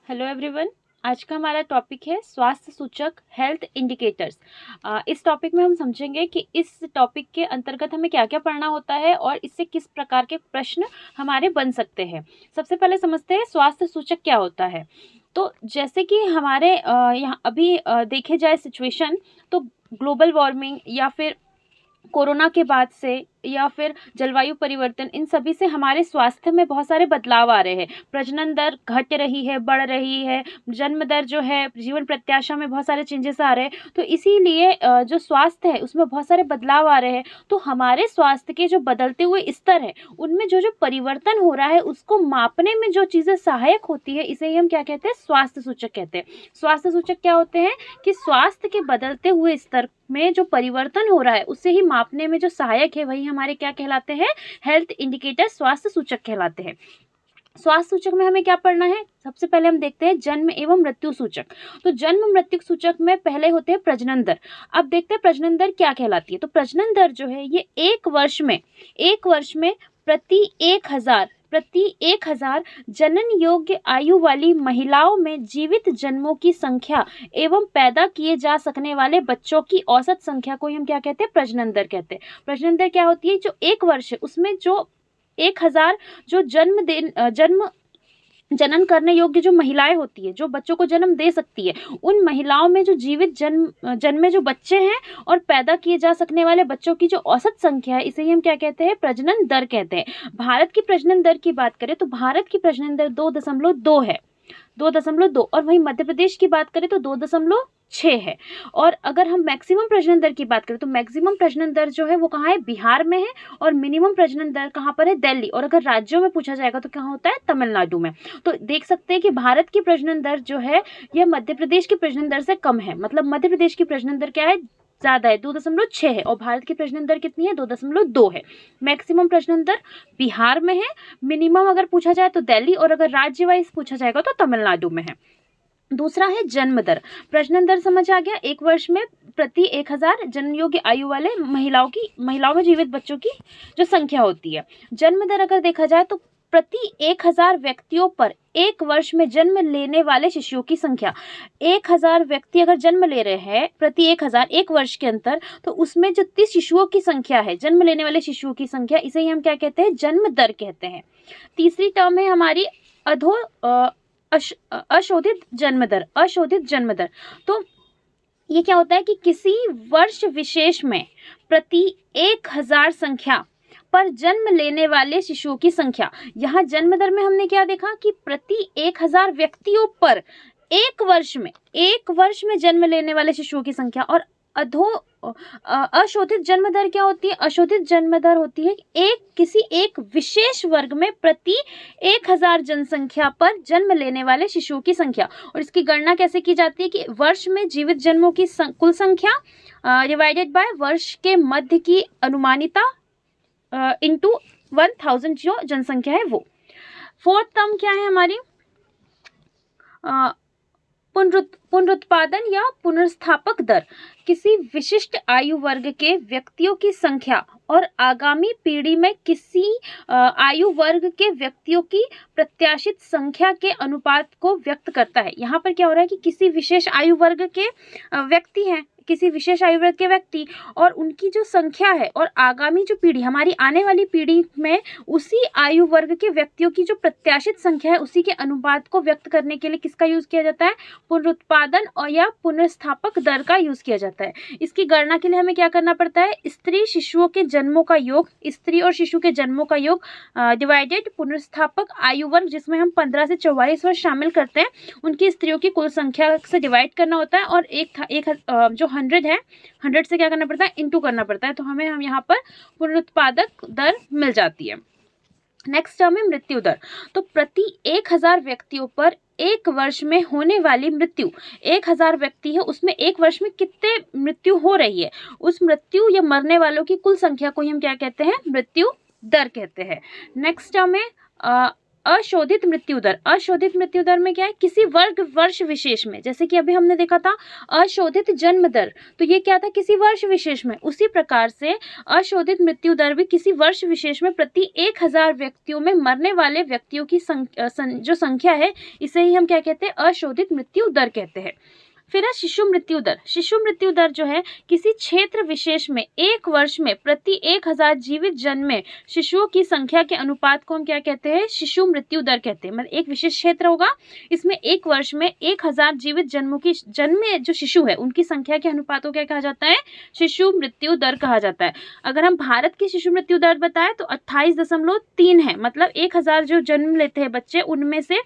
Hello everyone. आज का हमारा टॉपिक है स्वास्थ्य सूचक हेल्थ इंडिकेटर्स। इस टॉपिक में हम समझेंगे कि इस टॉपिक के अंतर्गत हमें क्या क्या पढ़ना होता है और इससे किस प्रकार के प्रश्न हमारे बन सकते हैं। सबसे पहले समझते हैं स्वास्थ्य सूचक क्या होता है। तो जैसे कि हमारे यहाँ अभी देखे जाए सिचुएशन, तो ग्लोबल वार्मिंग या फिर कोरोना के बाद से या फिर जलवायु परिवर्तन, इन सभी से हमारे स्वास्थ्य में बहुत सारे बदलाव आ रहे हैं। प्रजनन दर घट रही है, बढ़ रही है, जन्म दर जो है, जीवन प्रत्याशा में बहुत सारे चेंजेस आ रहे हैं। तो इसीलिए जो स्वास्थ्य है उसमें बहुत सारे बदलाव आ रहे हैं। तो हमारे स्वास्थ्य के जो बदलते हुए स्तर है उनमें जो जो परिवर्तन हो रहा है उसको मापने में जो चीज़ें सहायक होती है, इसे ही हम क्या कहते हैं, स्वास्थ्य सूचक कहते हैं। स्वास्थ्य सूचक क्या होते हैं कि स्वास्थ्य के बदलते हुए स्तर में जो परिवर्तन हो रहा है उससे ही मापने में जो सहायक है वही हमारे क्या कहलाते हैं, हेल्थ इंडिकेटर, स्वास्थ्य सूचक कहलाते हैं। स्वास्थ्य सूचक में हमें क्या पढ़ना है, सबसे पहले हम देखते हैं जन्म एवं मृत्यु सूचक। तो जन्म मृत्यु सूचक में पहले होते हैं प्रजनन दर। अब देखते हैं प्रजनन दर क्या कहलाती है। तो प्रजनन दर जो है ये एक वर्ष में प्रति 1000 जनन योग्य आयु वाली महिलाओं में जीवित जन्मों की संख्या एवं पैदा किए जा सकने वाले बच्चों की औसत संख्या को हम क्या कहते हैं, प्रजनन दर कहते हैं। प्रजनन दर क्या होती है, जो एक वर्ष है उसमें जो 1000 जो जनन करने योग्य जो महिलाएं होती है, जो बच्चों को जन्म दे सकती है, उन महिलाओं में जो जीवित जन्मे जो बच्चे हैं और पैदा किए जा सकने वाले बच्चों की जो औसत संख्या है, इसे ही हम क्या कहते हैं, प्रजनन दर कहते हैं। भारत की प्रजनन दर की बात करें तो भारत की प्रजनन दर 2.2 है, 2.2। और वहीं मध्य प्रदेश की बात करें तो 2.6 है। और अगर हम मैक्सिमम प्रजनन दर की बात करें तो मैक्सिमम प्रजनन दर जो है वो कहाँ है, बिहार में है। और मिनिमम प्रजनन दर कहाँ पर है, दिल्ली। और अगर राज्यों में पूछा जाएगा तो कहाँ होता है, तमिलनाडु में। तो देख सकते हैं कि भारत की प्रजनन दर जो है यह मध्य प्रदेश की प्रजनन दर से कम है। मतलब मध्य प्रदेश की प्रजनन दर क्या है, ज़्यादा है, 2.6 है। और भारत की प्रजनन दर कितनी है, 2.2 है। मैक्सिमम प्रजनन दर बिहार में है, मिनिमम अगर पूछा जाए तो दिल्ली, और अगर राज्य वाइज पूछा जाएगा तो तमिलनाडु में है। दूसरा है जन्म दर। प्रजनन दर समझ आ गया, एक वर्ष में प्रति 1000 जन्म योग्य आयु वाले महिलाओं में जीवित बच्चों की जो संख्या होती है। जन्म दर अगर देखा जाए तो प्रति 1000 व्यक्तियों पर एक वर्ष में जन्म लेने वाले शिशुओं की संख्या। 1000 व्यक्ति अगर जन्म ले रहे हैं प्रति 1000 एक वर्ष के अंतर, तो उसमें जो 30 शिशुओं की संख्या है, जन्म लेने वाले शिशुओं की संख्या, इसे ही हम क्या कहते हैं, जन्म दर कहते हैं। तीसरी टर्म है हमारी अशोधित जन्म दर। अशोधित जन्म दर, तो ये क्या होता है कि किसी वर्ष विशेष में प्रति 1000 संख्या पर जन्म लेने वाले शिशुओं की संख्या। यहाँ जन्म दर में हमने क्या देखा कि प्रति 1000 व्यक्तियों पर एक वर्ष में जन्म लेने वाले शिशुओं की संख्या। और अशोधित जन्म दर क्या होती है, अशोधित जन्म दर होती है किसी एक विशेष वर्ग में प्रति 1000 जनसंख्या पर जन्म लेने वाले शिशुओं की संख्या। और इसकी गणना कैसे की जाती है कि वर्ष में जीवित जन्मों की कुल संख्या डिवाइडेड बाय वर्ष के मध्य की अनुमानिता इंटू 1000 जो जनसंख्या है वो। फोर्थ टर्म क्या है हमारी, पुनरुत्पादन या पुनर्स्थापक दर। किसी विशिष्ट आयु वर्ग के व्यक्तियों की संख्या और आगामी पीढ़ी में किसी आयु वर्ग के व्यक्तियों की प्रत्याशित संख्या के अनुपात को व्यक्त करता है। यहाँ पर क्या हो रहा है कि किसी विशेष आयु वर्ग के व्यक्ति हैं, किसी विशेष आयु वर्ग के व्यक्ति और उनकी जो संख्या है और आगामी जो पीढ़ी, हमारी आने वाली पीढ़ी में उसी आयु वर्ग के व्यक्तियों की जो प्रत्याशित संख्या है उसी के अनुपात को व्यक्त करने के लिए किसका यूज किया जाता है, पुनरुत्पादन और या पुनर्स्थापक दर का यूज किया जाता है। इसकी गणना के लिए हमें क्या करना पड़ता है, स्त्री शिशुओं के जन्मों का योग, स्त्री और शिशु के जन्मों का योग डिवाइडेड पुनर्स्थापक आयु वर्ग, जिसमें हम 15 से 44 वर्ष शामिल करते हैं, उनकी स्त्रियों की कुल संख्या से डिवाइड करना होता है। और एक जो 100 है, 100 से क्या करना पड़ता है, इंटू करना पड़ता है। तो हम यहाँ पर पुनरुत्पादक दर मिल जाती है। नेक्स्ट टर्म है मृत्यु दर। तो प्रति 1000 व्यक्तियों पर एक वर्ष में होने वाली मृत्यु, 1000 व्यक्ति है उसमें एक वर्ष में कितने मृत्यु हो रही है, उस मृत्यु या मरने वालों की कुल संख्या को हम क्या कहते हैं, मृत्यु दर कहते हैं। नेक्स्ट टर्म है अशोधित मृत्यु दर, अशोधित मृत्यु दर में क्या है, किसी वर्ग वर्ष विशेष में, जैसे कि अभी हमने देखा था अशोधित जन्म दर, तो ये क्या था, किसी वर्ष विशेष में। उसी प्रकार से अशोधित मृत्यु दर भी किसी वर्ष विशेष में प्रति 1000 व्यक्तियों में मरने वाले व्यक्तियों की जो संख्या है, इसे ही हम क्या कहते हैं, अशोधित मृत्यु दर कहते हैं। फिर है शिशु मृत्यु दर। शिशु मृत्यु दर जो है किसी क्षेत्र विशेष में एक वर्ष में प्रति 1000 जीवित जन्मे शिशुओं की संख्या के अनुपात को हम क्या कहते हैं, शिशु मृत्यु दर कहते हैं। मतलब एक विशेष क्षेत्र होगा, इसमें एक वर्ष में 1000 जीवित जन्मों की जन्मे जो शिशु है उनकी संख्या के अनुपात को क्या कहा जाता है, शिशु मृत्यु दर कहा जाता है। अगर हम भारत की शिशु मृत्यु दर बताएं तो 28.3 है। मतलब 1000 जो जन्म लेते हैं बच्चे, उनमें से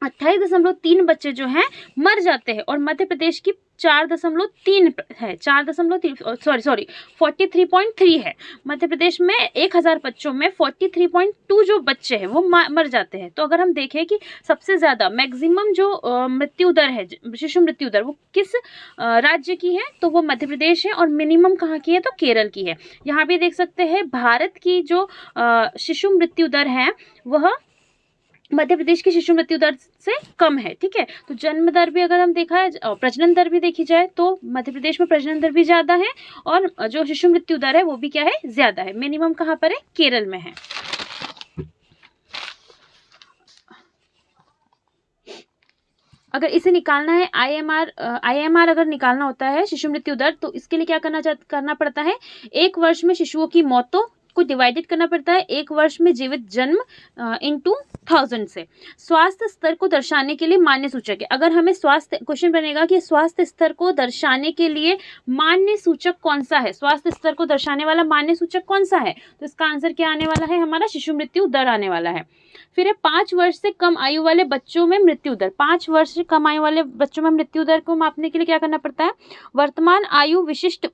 28.3 बच्चे जो हैं मर जाते हैं। और मध्य प्रदेश की 4.3 है, 43.3 है। मध्य प्रदेश में 1000 बच्चों में 43.2 जो बच्चे हैं वो मर जाते हैं। तो अगर हम देखें कि सबसे ज़्यादा मैक्सिमम जो मृत्यु दर है, शिशु मृत्यु दर, वो किस राज्य की है, तो वो मध्य प्रदेश है। और मिनिमम कहाँ की है, तो केरल की है। यहाँ भी देख सकते हैं भारत की जो शिशु मृत्यु दर है वह मध्य प्रदेश की शिशु मृत्यु दर से कम है। ठीक है, तो जन्म दर भी अगर हम देखा है, प्रजनन दर भी देखी जाए तो मध्य प्रदेश में प्रजनन दर भी ज़्यादा है और जो शिशु मृत्यु दर है वो भी क्या है, ज़्यादा है। मिनिमम कहाँ पर है, केरल में है। अगर इसे निकालना है IMR अगर निकालना होता है शिशु मृत्यु दर, तो इसके लिए क्या करना पड़ता है, एक वर्ष में शिशुओं की मौतों को डिवाइडेड करना पड़ता है एक वर्ष में जीवित जन्म इनटू 1000 से। स्वास्थ्य स्तर को दर्शाने के लिए मान्य सूचक है। अगर हमें क्वेश्चन बनेगा कि स्वास्थ्य स्तर को दर्शाने के लिए मान्य सूचक कौन सा है, स्वास्थ्य स्तर को दर्शाने वाला मान्य सूचक कौन सा है, तो इसका आंसर क्या आने वाला है, हमारा शिशु मृत्यु दर आने वाला है। फिर है 5 वर्ष से कम आयु वाले बच्चों में मृत्यु दर। 5 वर्ष से कम आयु वाले बच्चों में मृत्यु दर को मापने के लिए क्या करना पड़ता है, वर्तमान आयु विशिष्ट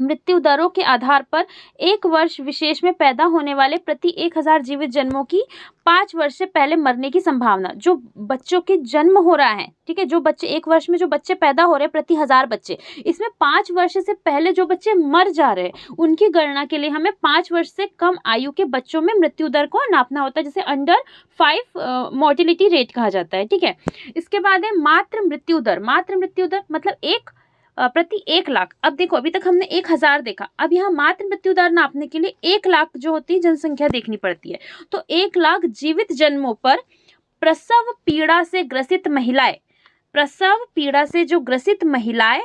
मृत्यु दरों के आधार पर एक वर्ष विशेष में पैदा होने वाले प्रति 1000 जीवित जन्मों की 5 वर्ष से पहले मरने की संभावना, जो बच्चों के जन्म हो रहा है, ठीक है, जो बच्चे एक वर्ष में जो बच्चे पैदा हो रहे हैं प्रति 1000 बच्चे, इसमें 5 वर्ष से पहले जो बच्चे मर जा रहे हैं उनकी गणना के लिए हमें 5 वर्ष से कम आयु के बच्चों में मृत्यु दर को नापना होता है, जिसे अंडर 5 मोर्टिलिटी रेट कहा जाता है। ठीक है, इसके बाद है मातृ मृत्यु दर। मातृ मृत्यु दर मतलब प्रति 1 लाख। अब देखो, अभी तक हमने 1000 देखा, अब यहाँ मातृ मृत्यु दर नापने के लिए 1 लाख जो होती है जनसंख्या देखनी पड़ती है। तो 1 लाख जीवित जन्मों पर प्रसव पीड़ा से ग्रसित महिलाएं, प्रसव पीड़ा से जो ग्रसित महिलाएं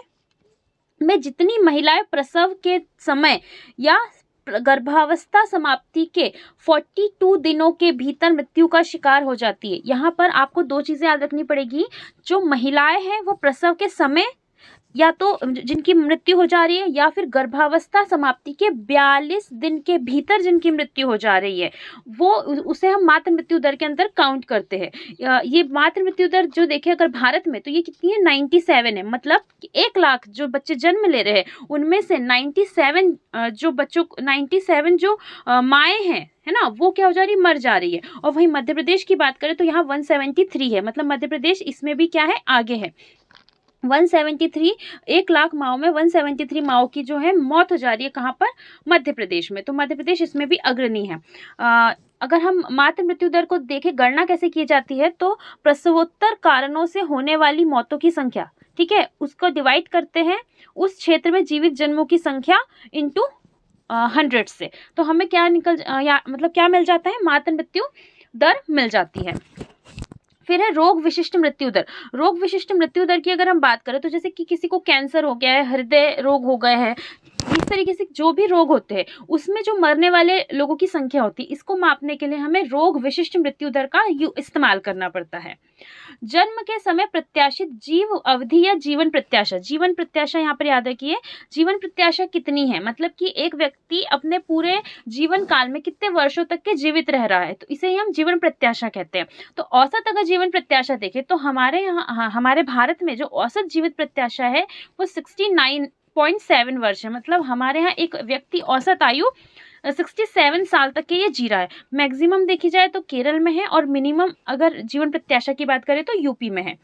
में जितनी महिलाएं प्रसव के समय या गर्भावस्था समाप्ति के 42 दिनों के भीतर मृत्यु का शिकार हो जाती है। यहाँ पर आपको 2 चीजें याद रखनी पड़ेगी। जो महिलाएं हैं वो प्रसव के समय या तो जिनकी मृत्यु हो जा रही है या फिर गर्भावस्था समाप्ति के 42 दिन के भीतर जिनकी मृत्यु हो जा रही है, वो उसे हम मातृ मृत्यु दर के अंदर काउंट करते हैं। ये मातृ मृत्यु दर जो देखें अगर भारत में, तो ये कितनी है, 97 है। मतलब 1 लाख जो बच्चे जन्म ले रहे हैं उनमें से 97 जो माएँ हैं, है ना, वो क्या हो जा रही है, मर जा रही है। और वहीं मध्य प्रदेश की बात करें तो यहाँ 173 है। मतलब मध्य प्रदेश इसमें भी क्या है, आगे है। 173, 1 लाख माओ में 173 माओ की जो है मौत हो जा रही है, कहाँ पर, मध्य प्रदेश में। तो मध्य प्रदेश इसमें भी अग्रणी है। अगर हम मातृ मृत्यु दर को देखें, गणना कैसे की जाती है, तो प्रसवोत्तर कारणों से होने वाली मौतों की संख्या, ठीक है, उसको डिवाइड करते हैं उस क्षेत्र में जीवित जन्मों की संख्या इंटू 100 से। तो हमें क्या मतलब क्या मिल जाता है, मातृ मृत्यु दर मिल जाती है। फिर है रोग विशिष्ट मृत्यु दर। रोग विशिष्ट मृत्यु दर की अगर हम बात करें तो जैसे कि किसी को कैंसर हो गया है, हृदय रोग हो गए हैं, इस तरीके से जो भी रोग होते हैं उसमें जो मरने वाले लोगों की संख्या होती है, इसको मापने के लिए हमें रोग विशिष्ट मृत्यु दर का इस्तेमाल करना पड़ता है। जन्म के समय प्रत्याशित जीव अवधि या जीवन प्रत्याशा। जीवन प्रत्याशा यहाँ पर याद रखिए, जीवन प्रत्याशा कितनी है, मतलब कि एक व्यक्ति अपने पूरे जीवन काल में कितने वर्षों तक के जीवित रह रहा है, तो इसे ही हम जीवन प्रत्याशा कहते हैं। तो औसत अगर जीवन प्रत्याशा देखें तो हमारे भारत में जो औसत जीवित प्रत्याशा है वो 69.7 वर्ष है। मतलब हमारे यहाँ एक व्यक्ति औसत आयु 67 साल तक के ये जी रहा है। मैक्सिमम देखी जाए तो केरल में है और मिनिमम अगर जीवन प्रत्याशा की बात करें तो यूपी में है।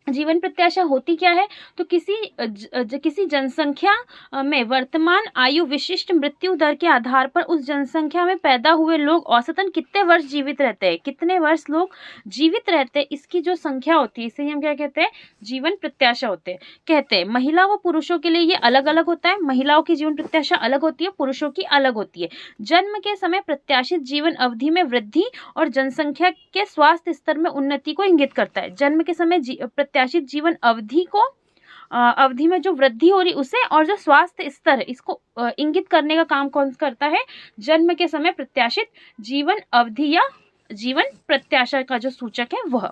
जीवन प्रत्याशा होती क्या है? तो किसी जनसंख्या में वर्तमान आयु विशिष्ट मृत्यु दर के आधार पर उस जनसंख्या में पैदा हुए लोग औसतन कितने वर्ष जीवित रहते हैं, कितने वर्ष लोग जीवित रहते हैं, इसकी जो संख्या होती है, इसे ही हम क्या कहते हैं? जीवन प्रत्याशा होते हैं। कहते हैं महिला व पुरुषों के लिए ये अलग अलग होता है। महिलाओं की जीवन प्रत्याशा अलग होती है, पुरुषों की अलग होती है। जन्म के समय प्रत्याशित जीवन अवधि में वृद्धि और जनसंख्या के स्वास्थ्य स्तर में उन्नति को इंगित करता है। जन्म के समय प्रत्याशित जीवन अवधि में जो वृद्धि हो रही उसे, और जो स्वास्थ्य स्तर है इसको इंगित करने का काम कौन करता है? जन्म के समय प्रत्याशित जीवन अवधि या जीवन प्रत्याशा का जो सूचक है वह।